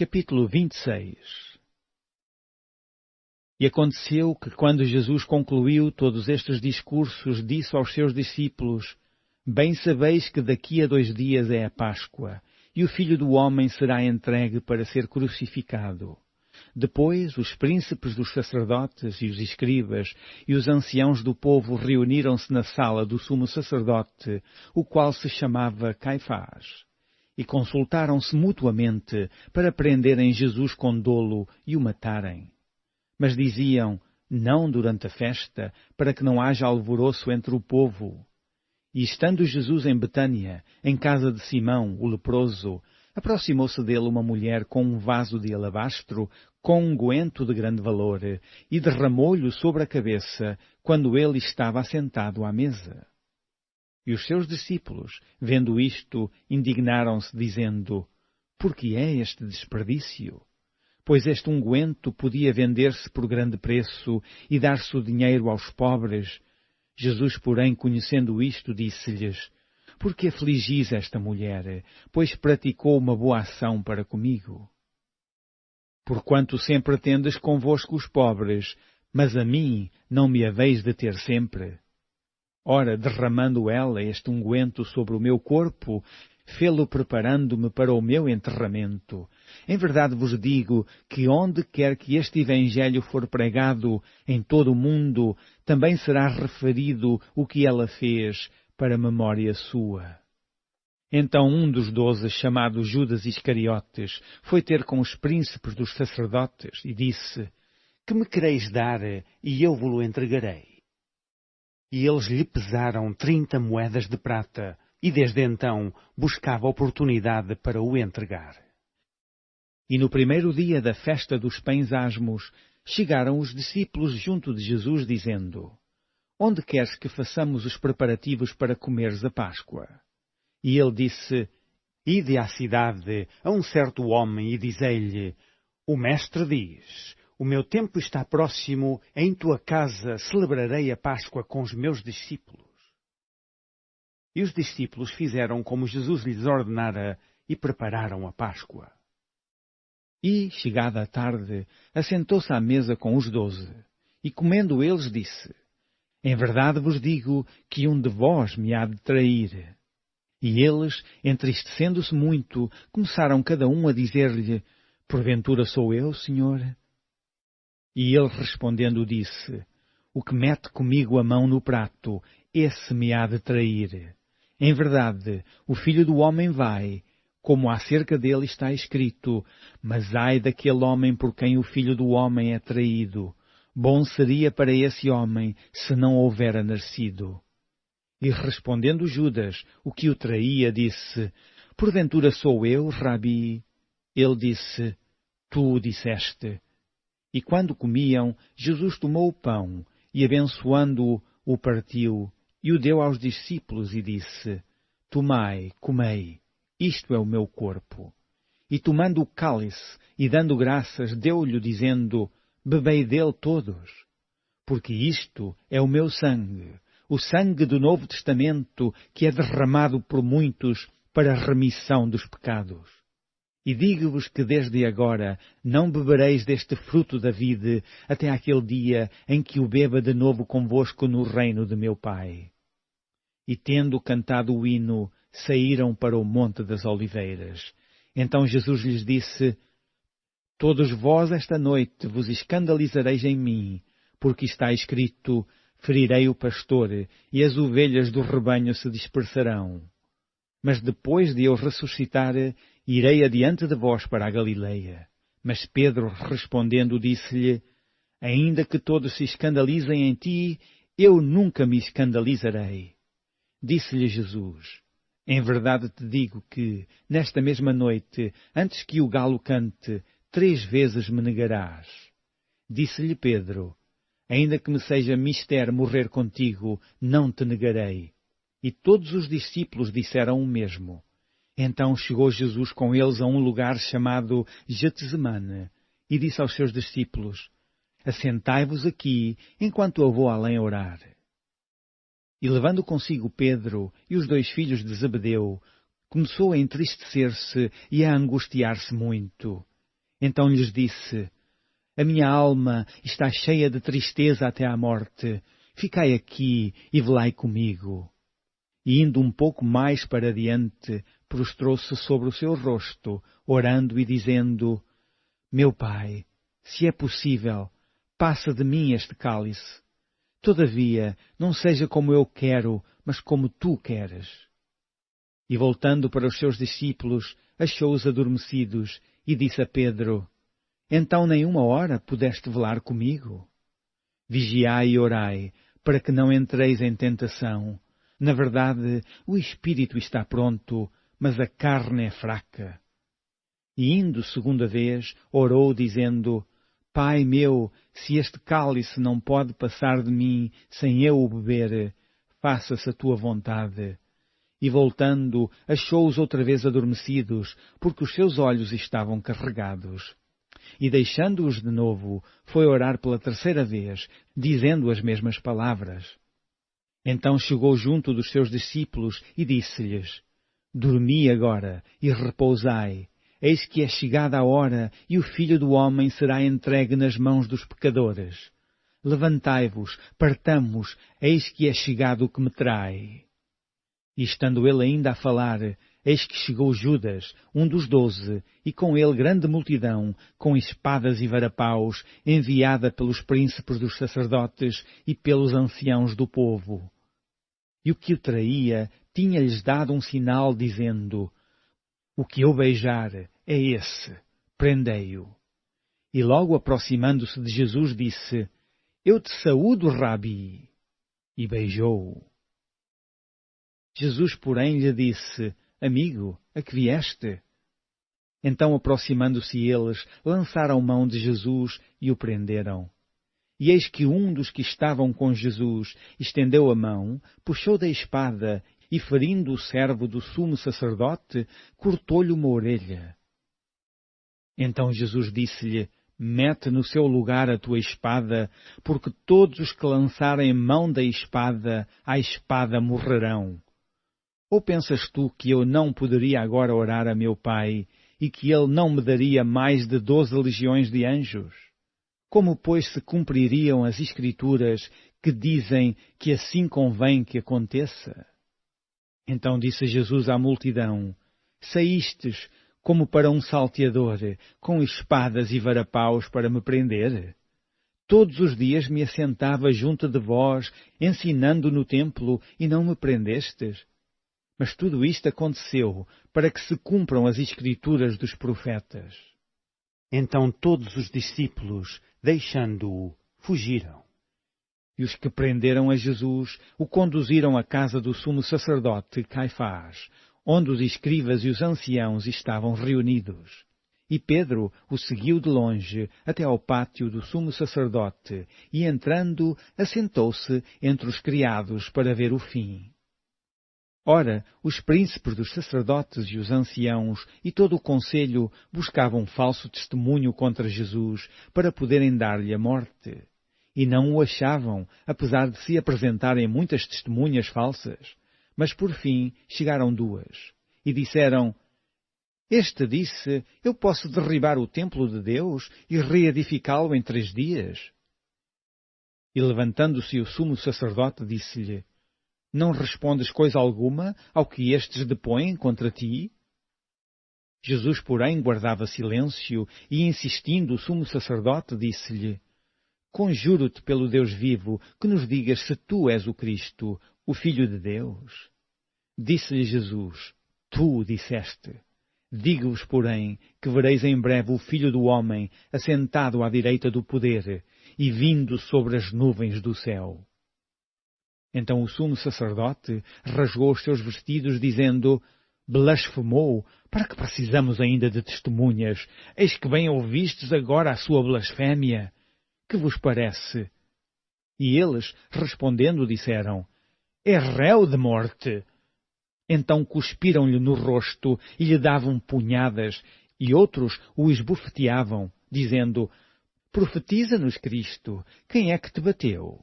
Capítulo 26. E aconteceu que, quando Jesus concluiu todos estes discursos, disse aos seus discípulos: Bem sabeis que daqui a 2 dias é a Páscoa, e o Filho do Homem será entregue para ser crucificado. Depois, os príncipes dos sacerdotes e os escribas e os anciãos do povo reuniram-se na sala do sumo sacerdote, o qual se chamava Caifás. E consultaram-se mutuamente para prenderem Jesus com dolo e o matarem. Mas diziam: Não durante a festa, para que não haja alvoroço entre o povo. E estando Jesus em Betânia, em casa de Simão, o leproso, aproximou-se dele uma mulher com um vaso de alabastro, com unguento de grande valor, e derramou-lhe sobre a cabeça, quando ele estava assentado à mesa. E os seus discípulos, vendo isto, indignaram-se, dizendo: Por que é este desperdício? Pois este unguento podia vender-se por grande preço e dar-se o dinheiro aos pobres. Jesus, porém, conhecendo isto, disse-lhes: Por que afligis esta mulher? Pois praticou uma boa ação para comigo. Porquanto sempre tendes convosco os pobres, mas a mim não me haveis de ter sempre. Ora, derramando ela este unguento sobre o meu corpo, fê-lo preparando-me para o meu enterramento. Em verdade vos digo que onde quer que este Evangelho for pregado em todo o mundo, também será referido o que ela fez para memória sua. Então um dos 12, chamado Judas Iscariotes, foi ter com os príncipes dos sacerdotes e disse: Que me quereis dar, e eu vos-lo entregarei? E eles lhe pesaram 30 moedas de prata, e desde então buscava oportunidade para o entregar. E no primeiro dia da festa dos pães asmos, chegaram os discípulos junto de Jesus, dizendo: Onde queres que façamos os preparativos para comeres a Páscoa? E ele disse: Ide à cidade, a um certo homem, e dizei-lhe: O mestre diz: O meu tempo está próximo, em tua casa celebrarei a Páscoa com os meus discípulos. E os discípulos fizeram como Jesus lhes ordenara e prepararam a Páscoa. E, chegada a tarde, assentou-se à mesa com os 12, e comendo eles disse: Em verdade vos digo que um de vós me há de trair. E eles, entristecendo-se muito, começaram cada um a dizer-lhe: Porventura sou eu, Senhor? E ele respondendo disse: O que mete comigo a mão no prato, esse me há de trair. Em verdade, o Filho do Homem vai, como acerca dele está escrito, mas ai daquele homem por quem o Filho do Homem é traído. Bom seria para esse homem se não houvera nascido. E respondendo Judas, o que o traía, disse: Porventura sou eu, Rabi? Ele disse: Tu o disseste. E quando comiam, Jesus tomou o pão, e abençoando-o, o partiu, e o deu aos discípulos, e disse: Tomai, comei, isto é o meu corpo. E tomando o cálice, e dando graças, deu-lhe, dizendo: Bebei dele todos, porque isto é o meu sangue, o sangue do Novo Testamento, que é derramado por muitos para a remissão dos pecados. E digo-vos que desde agora não bebereis deste fruto da vide até aquele dia em que o beba de novo convosco no reino de meu Pai. E tendo cantado o hino, saíram para o Monte das Oliveiras. Então Jesus lhes disse: Todos vós esta noite vos escandalizareis em mim, porque está escrito: Ferirei o pastor, e as ovelhas do rebanho se dispersarão. Mas depois de eu ressuscitar, irei adiante de vós para a Galileia. Mas Pedro, respondendo, disse-lhe: Ainda que todos se escandalizem em ti, eu nunca me escandalizarei. Disse-lhe Jesus: Em verdade te digo que, nesta mesma noite, antes que o galo cante, 3 vezes me negarás. Disse-lhe Pedro: Ainda que me seja mister morrer contigo, não te negarei. E todos os discípulos disseram o mesmo. Então chegou Jesus com eles a um lugar chamado Getsemane, e disse aos seus discípulos: Assentai-vos aqui, enquanto eu vou além orar. E levando consigo Pedro e os 2 filhos de Zebedeu, começou a entristecer-se e a angustiar-se muito. Então lhes disse: A minha alma está cheia de tristeza até à morte. Ficai aqui e velai comigo. E indo um pouco mais para diante, prostrou-se sobre o seu rosto, orando e dizendo: Meu Pai, se é possível, passa de mim este cálice. Todavia, não seja como eu quero, mas como tu queres. E voltando para os seus discípulos, achou-os adormecidos, e disse a Pedro: Então nem uma hora pudeste velar comigo? Vigiai e orai, para que não entreis em tentação. Na verdade, o espírito está pronto, mas a carne é fraca. E indo segunda vez, orou, dizendo: Pai meu, se este cálice não pode passar de mim sem eu o beber, faça-se a tua vontade. E voltando, achou-os outra vez adormecidos, porque os seus olhos estavam carregados. E deixando-os de novo, foi orar pela terceira vez, dizendo as mesmas palavras. Então chegou junto dos seus discípulos e disse-lhes: Dormi agora e repousai. Eis que é chegada a hora e o Filho do Homem será entregue nas mãos dos pecadores. Levantai-vos, partamos, eis que é chegado o que me trai. E estando ele ainda a falar, eis que chegou Judas, um dos 12, e com ele grande multidão, com espadas e varapaus, enviada pelos príncipes dos sacerdotes e pelos anciãos do povo. E o que o traía tinha-lhes dado um sinal, dizendo: O que eu beijar é esse, prendei-o. E logo aproximando-se de Jesus disse: Eu te saúdo, Rabi. E beijou-o. Jesus, porém, lhe disse: Amigo, a que vieste? Então, aproximando-se eles, lançaram mão de Jesus e o prenderam. E eis que um dos que estavam com Jesus estendeu a mão, puxou da espada e, ferindo o servo do sumo sacerdote, cortou-lhe uma orelha. Então Jesus disse-lhe: Mete no seu lugar a tua espada, porque todos os que lançarem mão da espada, à espada morrerão. Ou pensas tu que eu não poderia agora orar a meu Pai, e que ele não me daria mais de 12 legiões de anjos? Como, pois, se cumpririam as Escrituras que dizem que assim convém que aconteça? Então disse Jesus à multidão: Saístes como para um salteador, com espadas e varapaus para me prender? Todos os dias me assentava junto de vós, ensinando no templo, e não me prendestes? Mas tudo isto aconteceu para que se cumpram as Escrituras dos profetas. Então todos os discípulos, deixando-o, fugiram. E os que prenderam a Jesus o conduziram à casa do sumo sacerdote Caifás, onde os escribas e os anciãos estavam reunidos. E Pedro o seguiu de longe até ao pátio do sumo sacerdote, e entrando, assentou-se entre os criados para ver o fim. Ora, os príncipes dos sacerdotes e os anciãos e todo o conselho buscavam falso testemunho contra Jesus para poderem dar-lhe a morte. E não o achavam, apesar de se apresentarem muitas testemunhas falsas. Mas por fim chegaram 2. E disseram: Este disse: Eu posso derribar o templo de Deus e reedificá-lo em 3 dias. E levantando-se o sumo sacerdote, disse-lhe: Não respondes coisa alguma ao que estes depõem contra ti? Jesus, porém, guardava silêncio e, insistindo o sumo sacerdote, disse-lhe: Conjuro-te pelo Deus vivo que nos digas se tu és o Cristo, o Filho de Deus. Disse-lhe Jesus: Tu o disseste. Digo-vos, porém, que vereis em breve o Filho do Homem assentado à direita do poder e vindo sobre as nuvens do céu. Então o sumo sacerdote rasgou os seus vestidos, dizendo: Blasfemou, para que precisamos ainda de testemunhas? Eis que bem ouvistes agora a sua blasfémia. Que vos parece? E eles, respondendo, disseram: É réu de morte. Então cuspiram-lhe no rosto e lhe davam punhadas, e outros o esbofeteavam, dizendo: Profetiza-nos, Cristo, quem é que te bateu?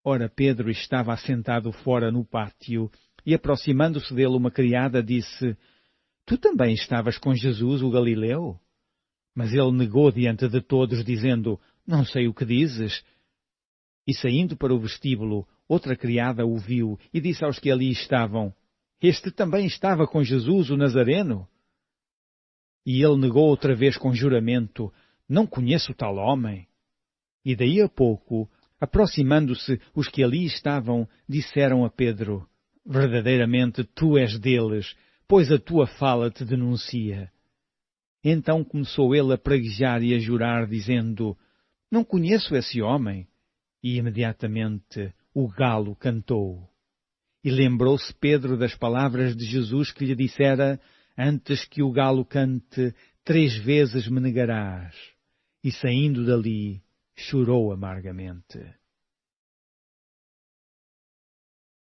Ora, Pedro estava assentado fora no pátio, e aproximando-se dele uma criada disse: Tu também estavas com Jesus, o Galileu? Mas ele negou diante de todos, dizendo, não sei o que dizes. E saindo para o vestíbulo, outra criada o viu e disse aos que ali estavam, este também estava com Jesus, o Nazareno. E ele negou outra vez com juramento, não conheço tal homem. E daí a pouco, aproximando-se os que ali estavam, disseram a Pedro, verdadeiramente tu és deles, pois a tua fala te denuncia. Então começou ele a praguejar e a jurar, dizendo, não conheço esse homem. E imediatamente o galo cantou. E lembrou-se Pedro das palavras de Jesus que lhe dissera, antes que o galo cante, 3 vezes me negarás. E saindo dali, chorou amargamente.